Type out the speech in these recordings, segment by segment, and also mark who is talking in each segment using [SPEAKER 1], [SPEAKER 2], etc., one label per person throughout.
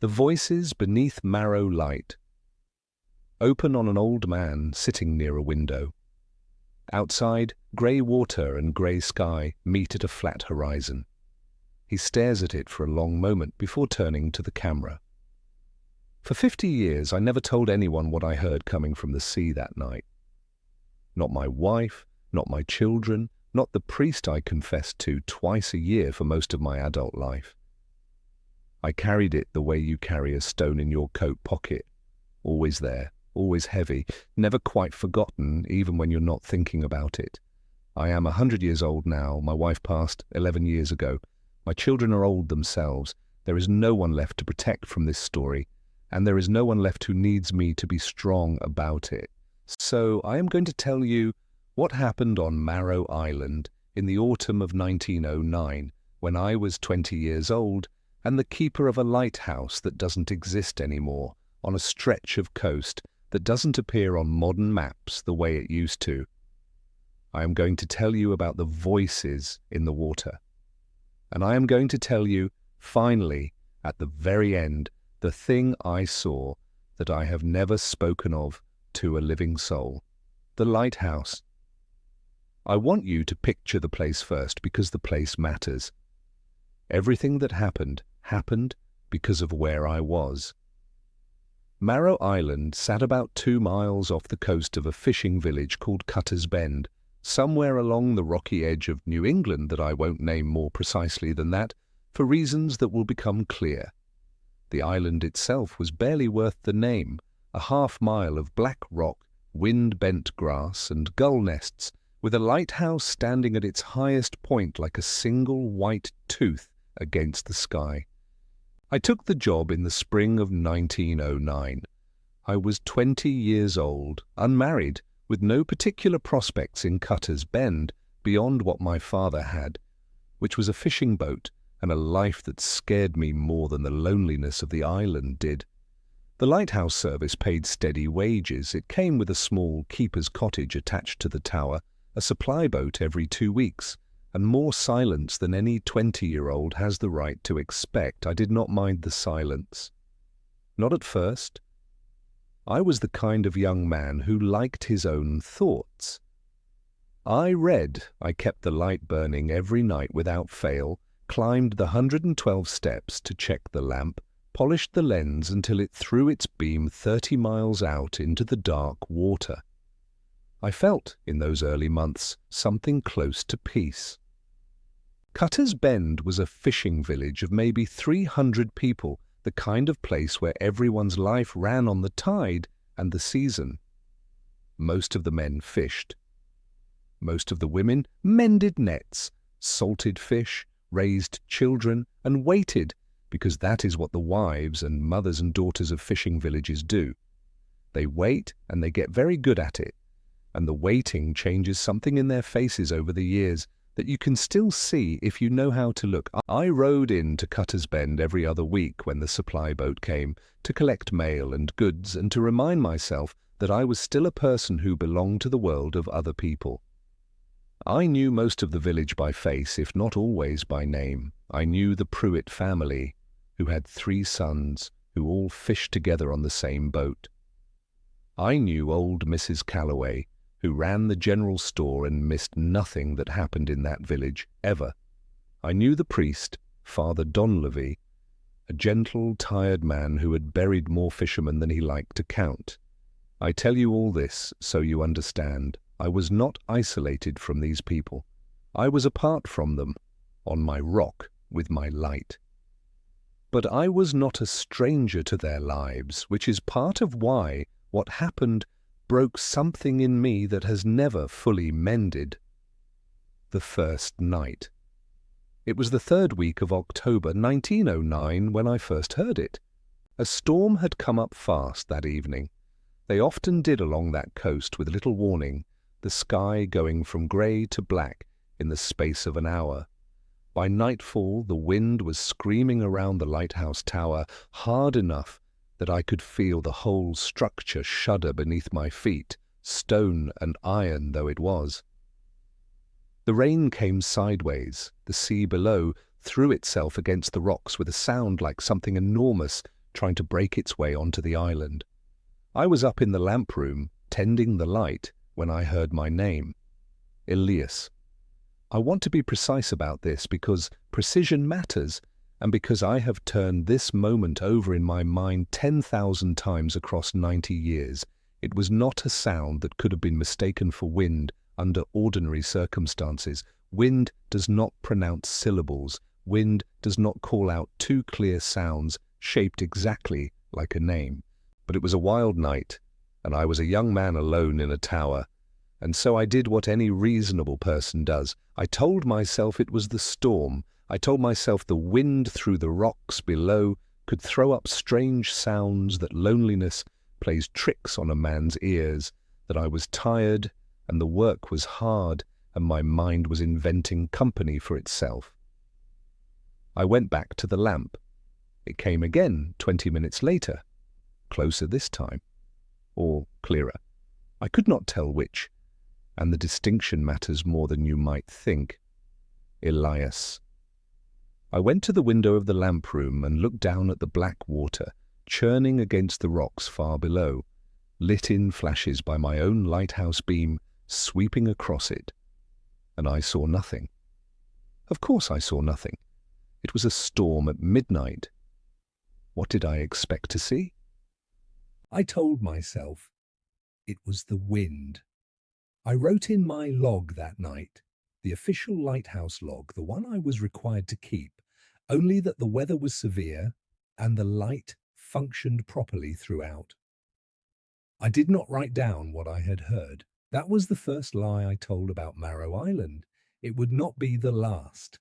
[SPEAKER 1] The voices beneath Marrow Light. Open on an old man sitting near a window. Outside, grey water and grey sky meet at a flat horizon. He stares at it for a long moment before turning to the camera. For 50 years, I never told anyone what I heard coming from the sea that night. Not my wife, not my children, not the priest I confessed to twice a year for most of my adult life. I carried it the way you carry a stone in your coat pocket, always there, always heavy, never quite forgotten even when you're not thinking about it. I am 100 years old now. My wife passed 11 years ago. My children are old themselves. There is no one left to protect from this story, and there is no one left who needs me to be strong about it. So I am going to tell you what happened on Marrow Island in the autumn of 1909, when I was 20 years old and the keeper of a lighthouse that doesn't exist anymore, on a stretch of coast that doesn't appear on modern maps the way it used to. I am going to tell you about the voices in the water. And I am going to tell you, finally, at the very end, the thing I saw that I have never spoken of to a living soul. The lighthouse. I want you to picture the place first because the place matters. Everything that happened because of where I was. Marrow Island sat about 2 miles off the coast of a fishing village called Cutter's Bend, somewhere along the rocky edge of New England that I won't name more precisely than that, for reasons that will become clear. The island itself was barely worth the name, a half-mile of black rock, wind-bent grass and gull nests, with a lighthouse standing at its highest point like a single white tooth against the sky. I took the job in the spring of 1909. I was 20 years old, unmarried, with no particular prospects in Cutter's Bend beyond what my father had, which was a fishing boat and a life that scared me more than the loneliness of the island did. The lighthouse service paid steady wages. It came with a small keeper's cottage attached to the tower, a supply boat every 2 weeks, and more silence than any 20-year-old has the right to expect. I did not mind the silence. Not at first. I was the kind of young man who liked his own thoughts. I read, I kept the light burning every night without fail, climbed the 112 steps to check the lamp, polished the lens until it threw its beam 30 miles out into the dark water. I felt, in those early months, something close to peace. Cutter's Bend was a fishing village of maybe 300 people, the kind of place where everyone's life ran on the tide and the season. Most of the men fished. Most of the women mended nets, salted fish, raised children, and waited, because that is what the wives and mothers and daughters of fishing villages do. They wait and they get very good at it, and the waiting changes something in their faces over the years that you can still see if you know how to look. I rowed in to Cutter's Bend every other week when the supply boat came to collect mail and goods and to remind myself that I was still a person who belonged to the world of other people. I knew most of the village by face, if not always by name. I knew the Pruitt family, who had 3 sons, who all fished together on the same boat. I knew old Mrs. Calloway, who ran the general store and missed nothing that happened in that village, ever. I knew the priest, Father Donlevy, a gentle, tired man who had buried more fishermen than he liked to count. I tell you all this so you understand. I was not isolated from these people. I was apart from them, on my rock with my light. But I was not a stranger to their lives, which is part of why what happened broke something in me that has never fully mended. The first night. It was the 3rd week of October 1909 when I first heard it. A storm had come up fast that evening. They often did along that coast with little warning, the sky going from grey to black in the space of an hour. By nightfall, the wind was screaming around the lighthouse tower hard enough that I could feel the whole structure shudder beneath my feet, stone and iron though it was. The rain came sideways. The sea below threw itself against the rocks with a sound like something enormous trying to break its way onto the island. I was up in the lamp room, tending the light, when I heard my name. Elias. I want to be precise about this because precision matters, and because I have turned this moment over in my mind 10,000 times across 90 years. It was not a sound that could have been mistaken for wind under ordinary circumstances. Wind does not pronounce syllables. Wind does not call out two clear sounds shaped exactly like a name. But it was a wild night, and I was a young man alone in a tower, and so I did what any reasonable person does. I told myself it was the storm. I told myself the wind through the rocks below could throw up strange sounds, that loneliness plays tricks on a man's ears, that I was tired and the work was hard and my mind was inventing company for itself. I went back to the lamp. It came again 20 minutes later, closer this time, or clearer. I could not tell which, and the distinction matters more than you might think. Elias. I went to the window of the lamp room and looked down at the black water, churning against the rocks far below, lit in flashes by my own lighthouse beam sweeping across it. And I saw nothing. Of course I saw nothing. It was a storm at midnight. What did I expect to see? I told myself it was the wind. I wrote in my log that night, the official lighthouse log, the one I was required to keep, only that the weather was severe and the light functioned properly throughout. I did not write down what I had heard. That was the first lie I told about Marrow Island. It would not be the last.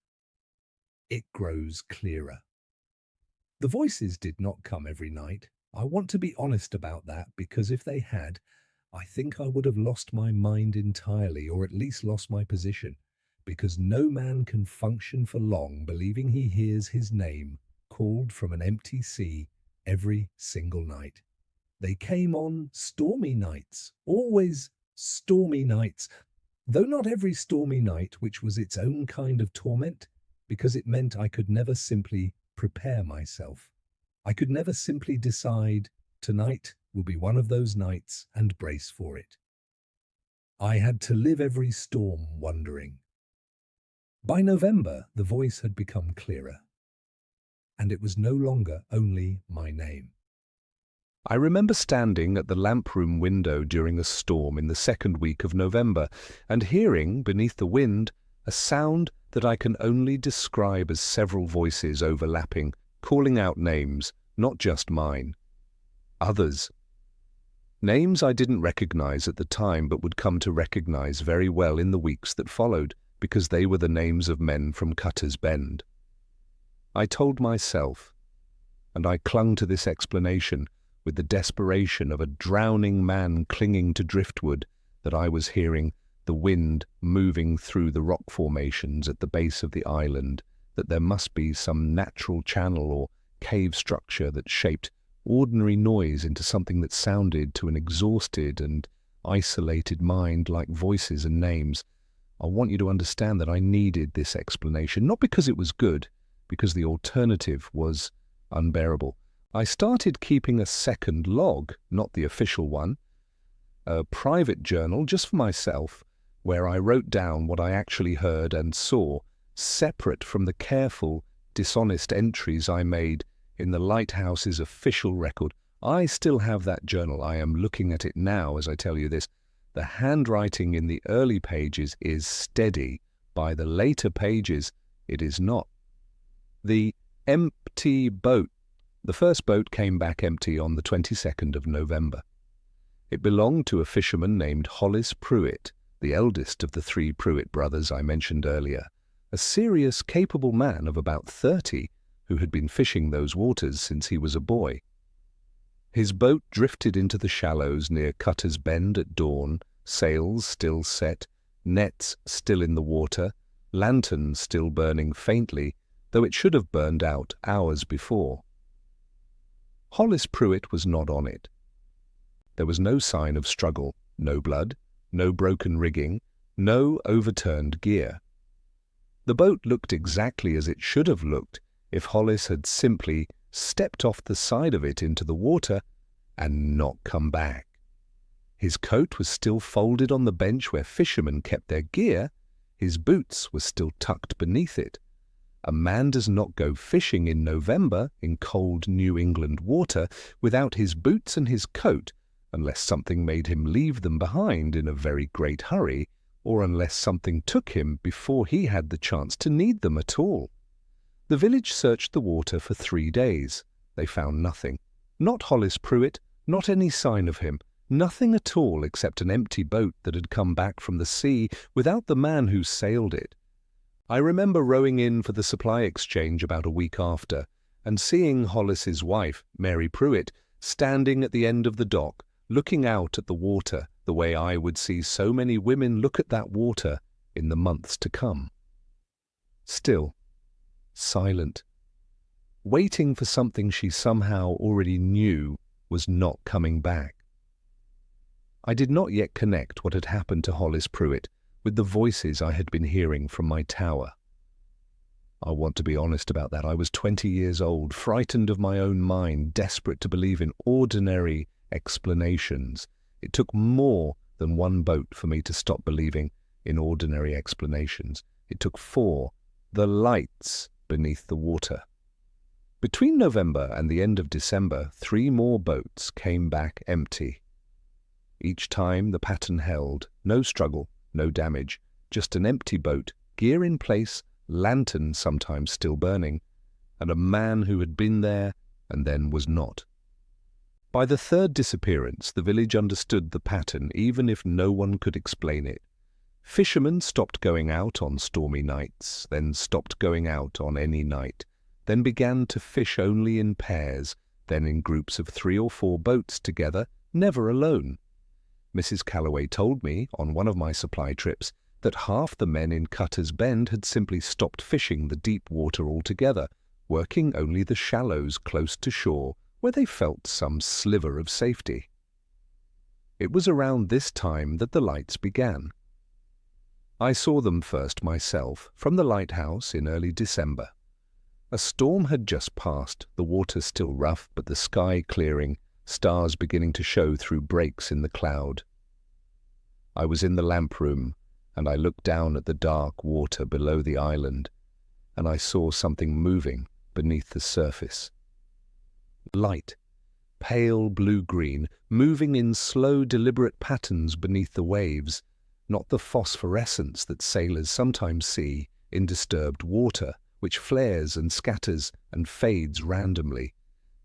[SPEAKER 1] It grows clearer. The voices did not come every night. I want to be honest about that, because if they had, I think I would have lost my mind entirely, or at least lost my position, because no man can function for long believing he hears his name called from an empty sea every single night. They came on stormy nights, always stormy nights, though not every stormy night, which was its own kind of torment, because it meant I could never simply prepare myself. I could never simply decide, tonight will be one of those nights, and brace for it. I had to live every storm wondering. By November, the voice had become clearer, and it was no longer only my name. I remember standing at the lamp room window during a storm in the second week of November and hearing, beneath the wind, a sound that I can only describe as several voices overlapping, calling out names, not just mine. Others. Names I didn't recognize at the time but would come to recognize very well in the weeks that followed, because they were the names of men from Cutter's Bend. I told myself, and I clung to this explanation with the desperation of a drowning man clinging to driftwood, that I was hearing the wind moving through the rock formations at the base of the island, that there must be some natural channel or cave structure that shaped ordinary noise into something that sounded to an exhausted and isolated mind like voices and names. I want you to understand that I needed this explanation, not because it was good, because the alternative was unbearable. I started keeping a second log, not the official one, a private journal just for myself, where I wrote down what I actually heard and saw, separate from the careful, dishonest entries I made in the Lighthouse's official record. I still have that journal. I am looking at it now as I tell you this. The handwriting in the early pages is steady. By the later pages, it is not. The empty boat. The first boat came back empty on the 22nd of November. It belonged to a fisherman named Hollis Pruitt, the eldest of the three Pruitt brothers I mentioned earlier, a serious, capable man of about 30 who had been fishing those waters since he was a boy. His boat drifted into the shallows near Cutter's Bend at dawn, sails still set, nets still in the water, lanterns still burning faintly, though it should have burned out hours before. Hollis Pruitt was not on it. There was no sign of struggle, no blood, no broken rigging, no overturned gear. The boat looked exactly as it should have looked if Hollis had simply stepped off the side of it into the water, and not come back. His coat was still folded on the bench where fishermen kept their gear. His boots were still tucked beneath it. A man does not go fishing in November in cold New England water without his boots and his coat, unless something made him leave them behind in a very great hurry, or unless something took him before he had the chance to need them at all. The village searched the water for 3 days. They found nothing. Not Hollis Pruitt, not any sign of him, nothing at all except an empty boat that had come back from the sea without the man who sailed it. I remember rowing in for the supply exchange about a week after, and seeing Hollis's wife, Mary Pruitt, standing at the end of the dock, looking out at the water the way I would see so many women look at that water in the months to come. Still, silent, waiting for something she somehow already knew was not coming back. I did not yet connect what had happened to Hollis Pruitt with the voices I had been hearing from my tower. I want to be honest about that. I was 20 years old, frightened of my own mind, desperate to believe in ordinary explanations. It took more than one boat for me to stop believing in ordinary explanations. It took 4, the lights beneath the water. Between November and the end of December, 3 more boats came back empty. Each time the pattern held, no struggle, no damage, just an empty boat, gear in place, lantern sometimes still burning, and a man who had been there and then was not. By the 3rd disappearance, the village understood the pattern, even if no one could explain it. Fishermen stopped going out on stormy nights, then stopped going out on any night, then began to fish only in pairs, then in groups of 3 or 4 boats together, never alone. Mrs. Calloway told me, on one of my supply trips, that half the men in Cutter's Bend had simply stopped fishing the deep water altogether, working only the shallows close to shore, where they felt some sliver of safety. It was around this time that the lights began. I saw them first myself, from the lighthouse in early December. A storm had just passed, the water still rough, but the sky clearing, stars beginning to show through breaks in the cloud. I was in the lamp room, and I looked down at the dark water below the island, and I saw something moving beneath the surface. Light, pale blue-green, moving in slow, deliberate patterns beneath the waves, not the phosphorescence that sailors sometimes see in disturbed water, which flares and scatters and fades randomly.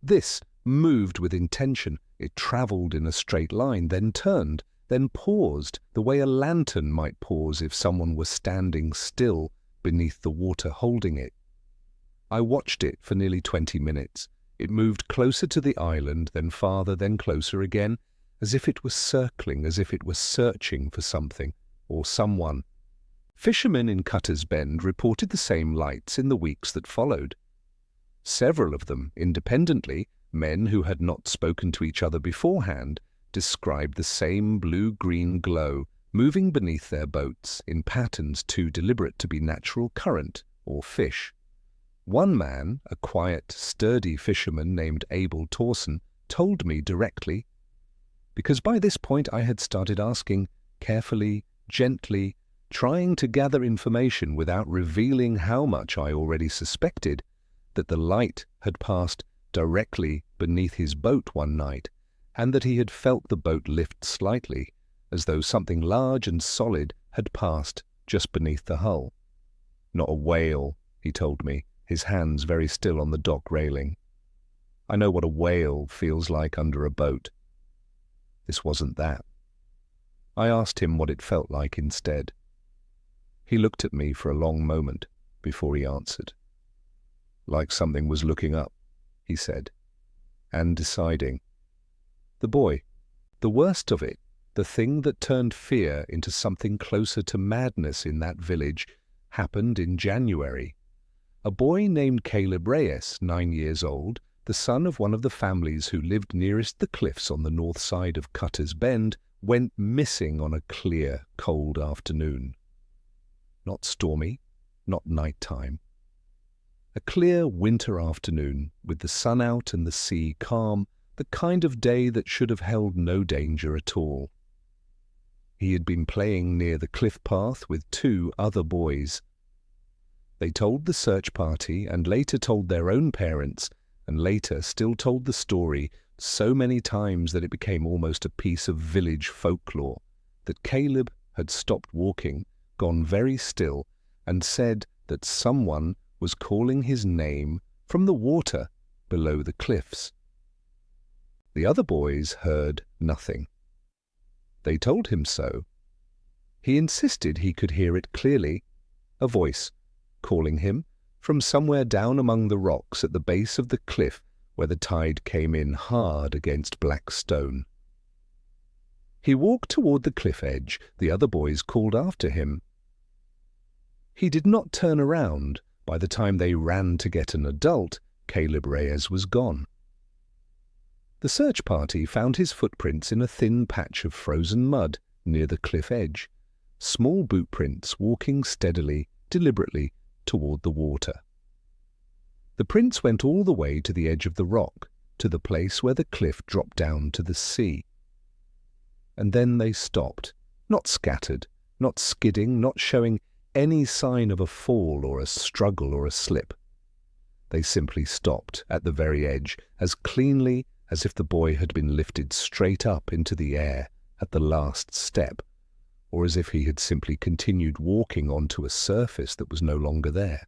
[SPEAKER 1] This moved with intention. It travelled in a straight line, then turned, then paused, the way a lantern might pause if someone were standing still beneath the water holding it. I watched it for nearly 20 minutes. It moved closer to the island, then farther, then closer again, as if it were circling, as if it were searching for something or someone. Fishermen in Cutter's Bend reported the same lights in the weeks that followed. Several of them, independently, men who had not spoken to each other beforehand, described the same blue-green glow moving beneath their boats in patterns too deliberate to be natural current or fish. One man, a quiet, sturdy fisherman named Abel Torson, told me directly, because by this point I had started asking, carefully, gently, trying to gather information without revealing how much I already suspected, that the light had passed directly beneath his boat one night, and that he had felt the boat lift slightly, as though something large and solid had passed just beneath the hull. Not a whale, he told me, his hands very still on the dock railing. I know what a whale feels like under a boat. This wasn't that. I asked him what it felt like instead. He looked at me for a long moment before he answered. Like something was looking up, he said, and deciding. The boy, the worst of it, the thing that turned fear into something closer to madness in that village, happened in January. A boy named Caleb Reyes, 9 years old, the son of one of the families who lived nearest the cliffs on the north side of Cutter's Bend, went missing on a clear, cold afternoon. Not stormy, not night-time. A clear winter afternoon, with the sun out and the sea calm, the kind of day that should have held no danger at all. He had been playing near the cliff path with 2 other boys. They told the search party and later told their own parents and later still told the story so many times that it became almost a piece of village folklore, that Caleb had stopped walking, gone very still, and said that someone was calling his name from the water below the cliffs. The other boys heard nothing. They told him so. He insisted he could hear it clearly, a voice calling him from somewhere down among the rocks at the base of the cliff where the tide came in hard against black stone. He walked toward the cliff edge. The other boys called after him. He did not turn around. By the time they ran to get an adult, Caleb Reyes was gone. The search party found his footprints in a thin patch of frozen mud near the cliff edge, small boot prints walking steadily, deliberately, toward the water. The prints went all the way to the edge of the rock, to the place where the cliff dropped down to the sea. And then they stopped, not scattered, not skidding, not showing any sign of a fall or a struggle or a slip. They simply stopped at the very edge, as cleanly as if the boy had been lifted straight up into the air at the last step, or as if he had simply continued walking onto a surface that was no longer there.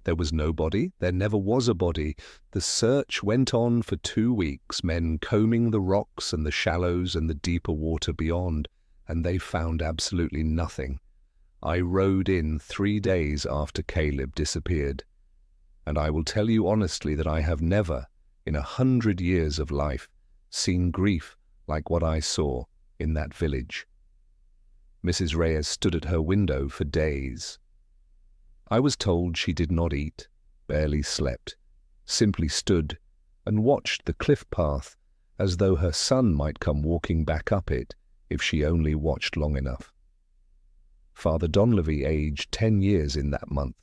[SPEAKER 1] There was no body. There never was a body. The search went on for 2 weeks, men combing the rocks and the shallows and the deeper water beyond, and they found absolutely nothing. I rowed in 3 days after Caleb disappeared, and I will tell you honestly that I have never, in 100 years of life, seen grief like what I saw in that village. Mrs. Reyes stood at her window for days. I was told she did not eat, barely slept, simply stood and watched the cliff path as though her son might come walking back up it if she only watched long enough. Father Donlevy aged 10 years in that month.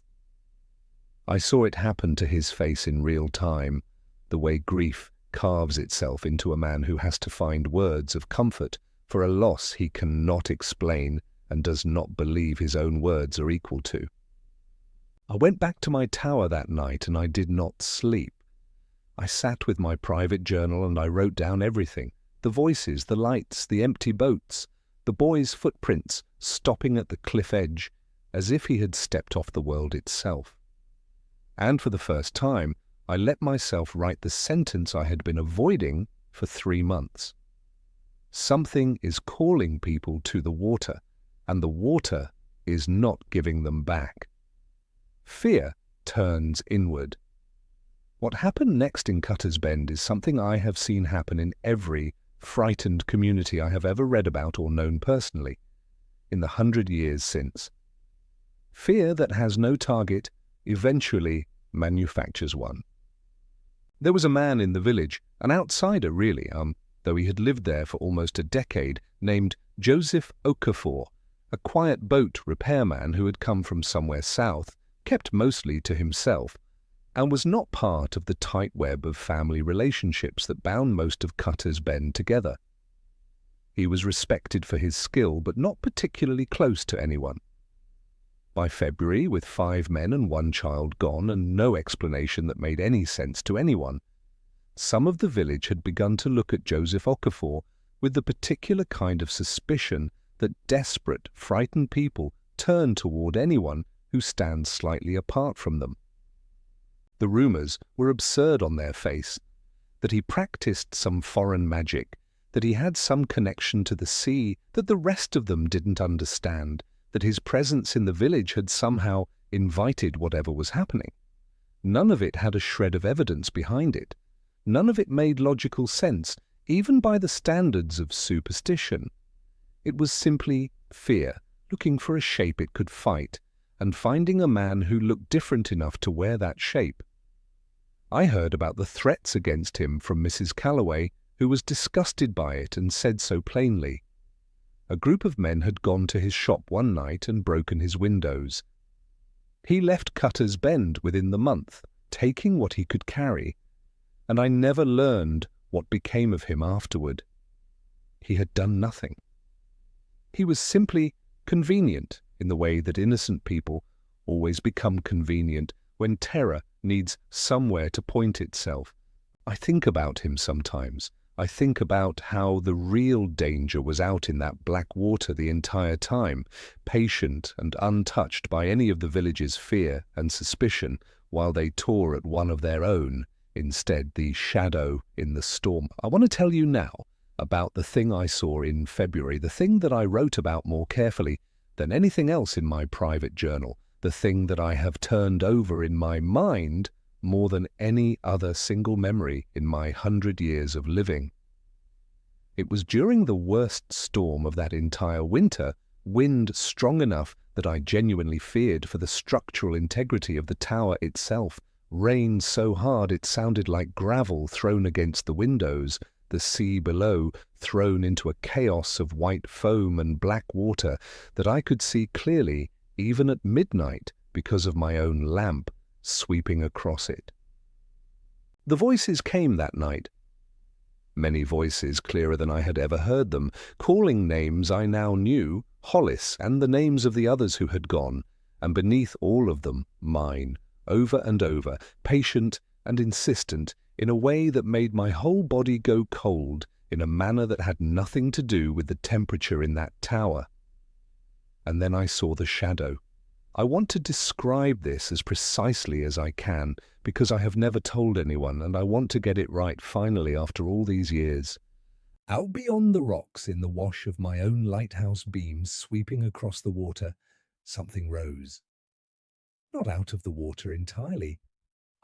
[SPEAKER 1] I saw it happen to his face in real time, the way grief carves itself into a man who has to find words of comfort for a loss he cannot explain and does not believe his own words are equal to. I went back to my tower that night and I did not sleep. I sat with my private journal and I wrote down everything, the voices, the lights, the empty boats, the boy's footprints stopping at the cliff edge as if he had stepped off the world itself. And for the first time, I let myself write the sentence I had been avoiding for 3 months. Something is calling people to the water, and the water is not giving them back. Fear turns inward. What happened next in Cutter's Bend is something I have seen happen in every frightened community I have ever read about or known personally, in the 100 years since. Fear that has no target eventually manufactures one. There was a man in the village, an outsider really, though he had lived there for almost a decade, named Joseph Okafor, a quiet boat repairman who had come from somewhere south, kept mostly to himself, and was not part of the tight web of family relationships that bound most of Cutter's Bend together. He was respected for his skill, but not particularly close to anyone. By February, with 5 men and 1 child gone and no explanation that made any sense to anyone, some of the village had begun to look at Joseph Okafor with the particular kind of suspicion that desperate, frightened people turn toward anyone who stands slightly apart from them. The rumors were absurd on their face, that he practiced some foreign magic, that he had some connection to the sea that the rest of them didn't understand, that his presence in the village had somehow invited whatever was happening. None of it had a shred of evidence behind it. None of it made logical sense, even by the standards of superstition. It was simply fear, looking for a shape it could fight, and finding a man who looked different enough to wear that shape. I heard about the threats against him from Mrs. Calloway, who was disgusted by it and said so plainly. A group of men had gone to his shop one night and broken his windows. He left Cutter's Bend within the month, taking what he could carry, and I never learned what became of him afterward. He had done nothing. He was simply convenient in the way that innocent people always become convenient when terror needs somewhere to point itself. I think about him sometimes. I think about how the real danger was out in that black water the entire time, patient and untouched by any of the village's fear and suspicion, while they tore at one of their own, instead the shadow in the storm. I want to tell you now about the thing I saw in February, the thing that I wrote about more carefully than anything else in my private journal, the thing that I have turned over in my mind more than any other single memory in my 100 years of living. It was during the worst storm of that entire winter, wind strong enough that I genuinely feared for the structural integrity of the tower itself, rain so hard it sounded like gravel thrown against the windows, the sea below thrown into a chaos of white foam and black water that I could see clearly even at midnight because of my own lamp sweeping across it. The voices came that night. Many voices clearer than I had ever heard them, calling names I now knew, Hollis and the names of the others who had gone, and beneath all of them, mine, over and over, patient and insistent, in a way that made my whole body go cold, in a manner that had nothing to do with the temperature in that tower. And then I saw the shadow. I want to describe this as precisely as I can, because I have never told anyone, and I want to get it right finally after all these years. Out beyond the rocks, in the wash of my own lighthouse beams sweeping across the water, something rose. Not out of the water entirely.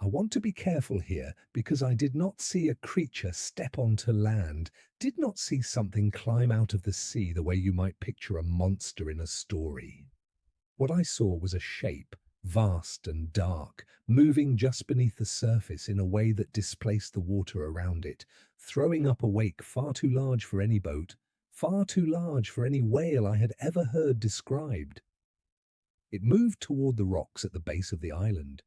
[SPEAKER 1] I want to be careful here, because I did not see a creature step onto land, did not see something climb out of the sea the way you might picture a monster in a story. What I saw was a shape, vast and dark, moving just beneath the surface in a way that displaced the water around it, throwing up a wake far too large for any boat, far too large for any whale I had ever heard described. It moved toward the rocks at the base of the island.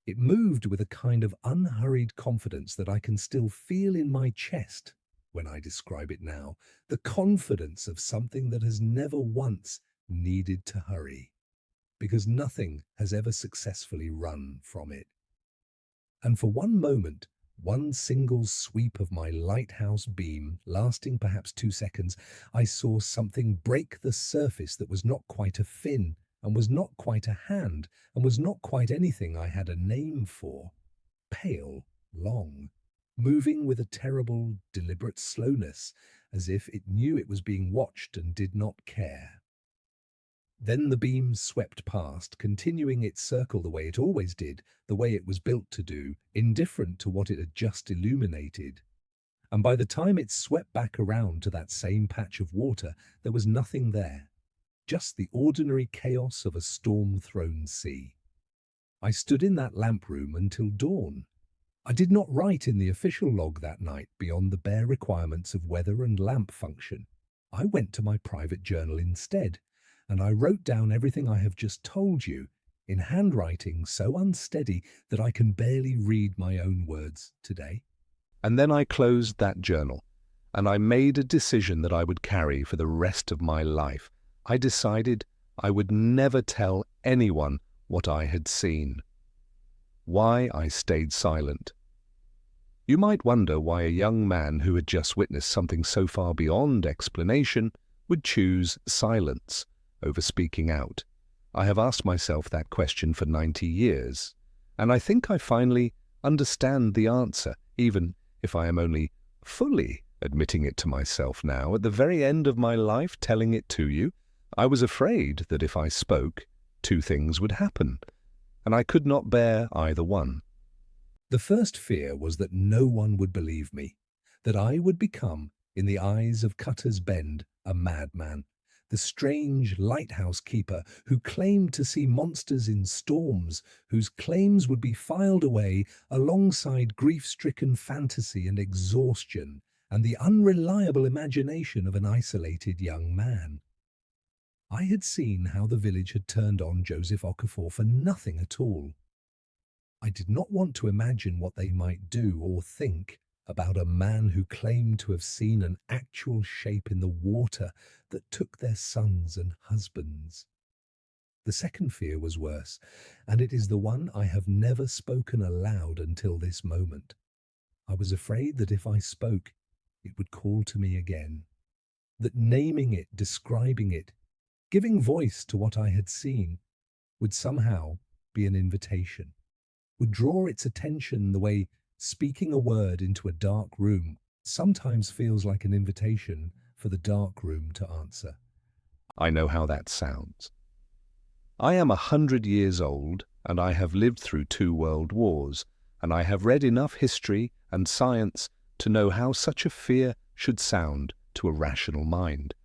[SPEAKER 1] It moved with a kind of unhurried confidence that I can still feel in my chest when I describe it now, the confidence of something that has never once needed to hurry, because nothing has ever successfully run from it. And for one moment, one single sweep of my lighthouse beam, lasting perhaps 2 seconds, I saw something break the surface that was not quite a fin, and was not quite a hand, and was not quite anything I had a name for. Pale, long, moving with a terrible, deliberate slowness, as if it knew it was being watched and did not care. Then the beam swept past, continuing its circle the way it always did, the way it was built to do, indifferent to what it had just illuminated. And by the time it swept back around to that same patch of water, there was nothing there. Just the ordinary chaos of a storm-thrown sea. I stood in that lamp room until dawn. I did not write in the official log that night beyond the bare requirements of weather and lamp function. I went to my private journal instead, and I wrote down everything I have just told you, in handwriting so unsteady that I can barely read my own words today. And then I closed that journal, and I made a decision that I would carry for the rest of my life. I decided I would never tell anyone what I had seen. Why I stayed silent. You might wonder why a young man who had just witnessed something so far beyond explanation would choose silence over speaking out. I have asked myself that question for 90 years, and I think I finally understand the answer, even if I am only fully admitting it to myself now, at the very end of my life, telling it to you. I was afraid that if I spoke, 2 things would happen, and I could not bear either one. The first fear was that no one would believe me, that I would become, in the eyes of Cutter's Bend, a madman, the strange lighthouse keeper who claimed to see monsters in storms, whose claims would be filed away alongside grief-stricken fantasy and exhaustion, and the unreliable imagination of an isolated young man.
[SPEAKER 2] I had seen how the village had turned on Joseph Okafor for nothing at all. I did not want to imagine what they might do or think about a man who claimed to have seen an actual shape in the water that took their sons and husbands. The second fear was worse, and it is the one I have never spoken aloud until this moment. I was afraid that if I spoke, it would call to me again, that naming it, describing it, giving voice to what I had seen, would somehow be an invitation, would draw its attention the way speaking a word into a dark room sometimes feels like an invitation for the dark room to answer.
[SPEAKER 1] I know how that sounds. I am 100 years old, and I have lived through 2 world wars, and I have read enough history and science to know how such a fear should sound to a rational mind.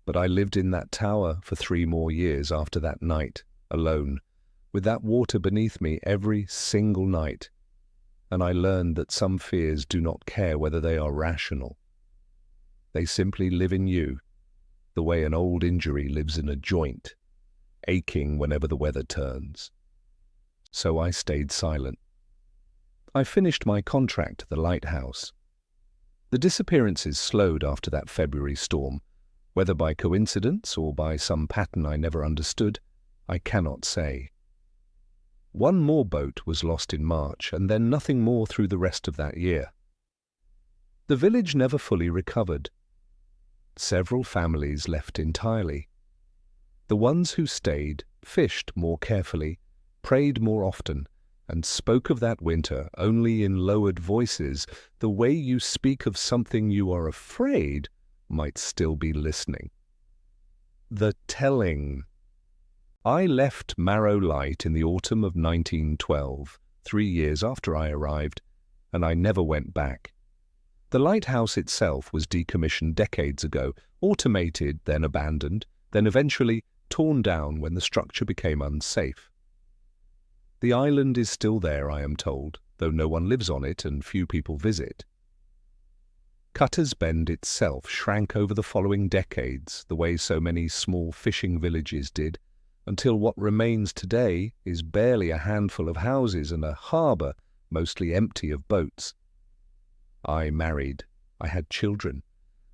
[SPEAKER 1] But I lived in that tower for 3 more years after that night, alone, with that water beneath me every single night, and I learned that some fears do not care whether they are rational. They simply live in you, the way an old injury lives in a joint, aching whenever the weather turns. So I stayed silent. I finished my contract at the Lighthouse. The disappearances slowed after that February storm. Whether by coincidence or by some pattern I never understood, I cannot say. One more boat was lost in March, and then nothing more through the rest of that year. The village never fully recovered. Several families left entirely. The ones who stayed fished more carefully, prayed more often, and spoke of that winter only in lowered voices. The way you speak of something you are afraid might still be listening. The telling. I left Marrow Light in the autumn of 1912, 3 years after I arrived, and I never went back. The lighthouse itself was decommissioned decades ago, automated, then abandoned, then eventually torn down when the structure became unsafe. The island is still there, I am told, though no one lives on it and few people visit. Cutter's Bend itself shrank over the following decades, the way so many small fishing villages did, until what remains today is barely a handful of houses and a harbour mostly empty of boats. I married. I had children.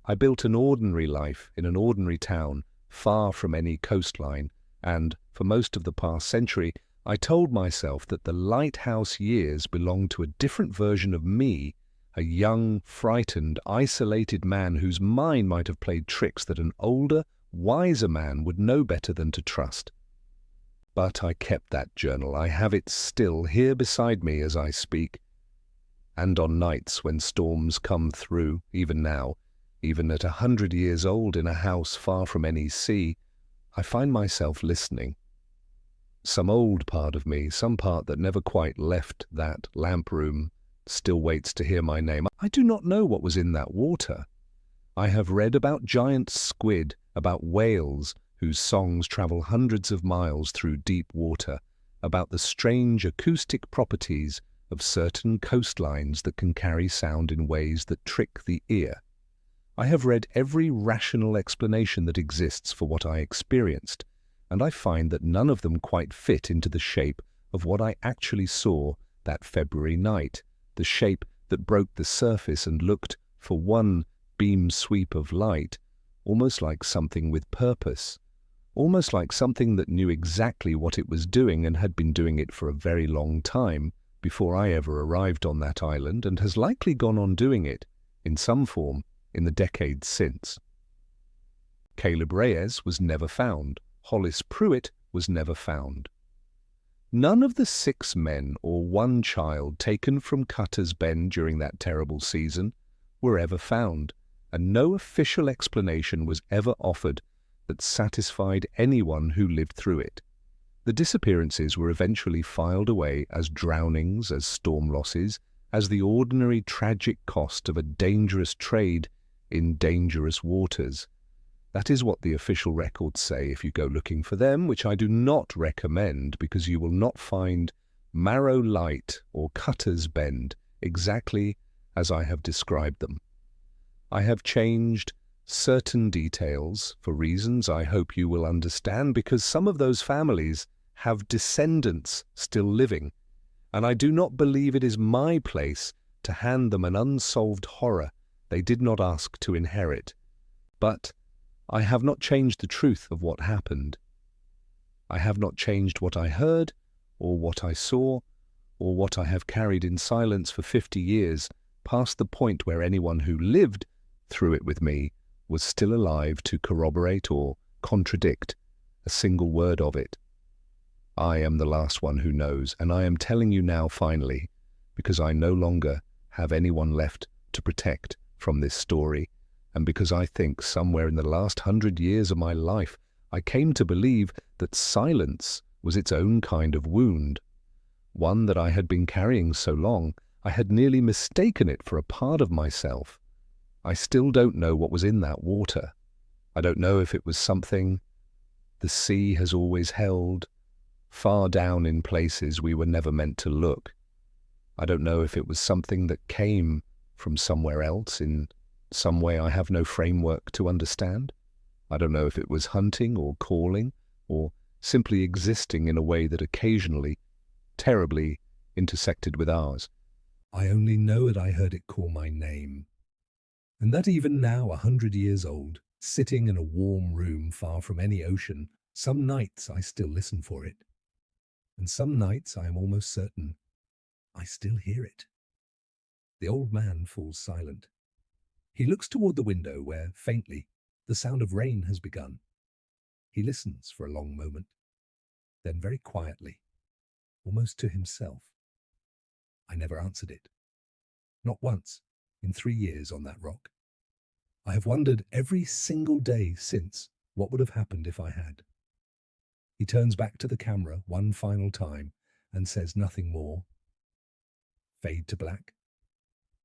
[SPEAKER 1] I built an ordinary life in an ordinary town, far from any coastline, and, for most of the past century, I told myself that the lighthouse years belonged to a different version of me, a young, frightened, isolated man whose mind might have played tricks that an older, wiser man would know better than to trust. But I kept that journal. I have it still here beside me as I speak. And on nights when storms come through, even now, even at 100 years old in a house far from any sea, I find myself listening. Some old part of me, some part that never quite left that lamp room, still waits to hear my name. I do not know what was in that water. I have read about giant squid, about whales whose songs travel hundreds of miles through deep water, about the strange acoustic properties of certain coastlines that can carry sound in ways that trick the ear. I have read every rational explanation that exists for what I experienced, and I find that none of them quite fit into the shape of what I actually saw that February night, the shape that broke the surface and looked, for one beam sweep of light, almost like something with purpose, almost like something that knew exactly what it was doing and had been doing it for a very long time before I ever arrived on that island, and has likely gone on doing it, in some form, in the decades since. Caleb Reyes was never found. Hollis Pruitt was never found. None of the 6 men or 1 child taken from Cutter's Bend during that terrible season were ever found, and no official explanation was ever offered that satisfied anyone who lived through it. The disappearances were eventually filed away as drownings, as storm losses, as the ordinary tragic cost of a dangerous trade in dangerous waters. That is what the official records say if you go looking for them, which I do not recommend because you will not find Marrow Light or Cutter's Bend exactly as I have described them. I have changed certain details for reasons I hope you will understand, because some of those families have descendants still living, and I do not believe it is my place to hand them an unsolved horror they did not ask to inherit. But I have not changed the truth of what happened. I have not changed what I heard, or what I saw, or what I have carried in silence for 50 years, past the point where anyone who lived through it with me was still alive to corroborate or contradict a single word of it. I am the last one who knows, and I am telling you now finally, because I no longer have anyone left to protect from this story, and because I think somewhere in the last 100 years of my life I came to believe that silence was its own kind of wound, one that I had been carrying so long I had nearly mistaken it for a part of myself. I still don't know what was in that water. I don't know if it was something the sea has always held, far down in places we were never meant to look. I don't know if it was something that came from somewhere else in some way I have no framework to understand. I don't know if it was hunting or calling or simply existing in a way that occasionally, terribly, intersected with ours.
[SPEAKER 2] I only know that I heard it call my name, and that even now, 100 years old, sitting in a warm room far from any ocean, some nights I still listen for it, and some nights I am almost certain I still hear it. The old man falls silent. He looks toward the window where, faintly, the sound of rain has begun. He listens for a long moment, then very quietly, almost to himself. I never answered it. Not once in 3 years on that rock. I have wondered every single day since what would have happened if I had. He turns back to the camera one final time and says nothing more. Fade to black.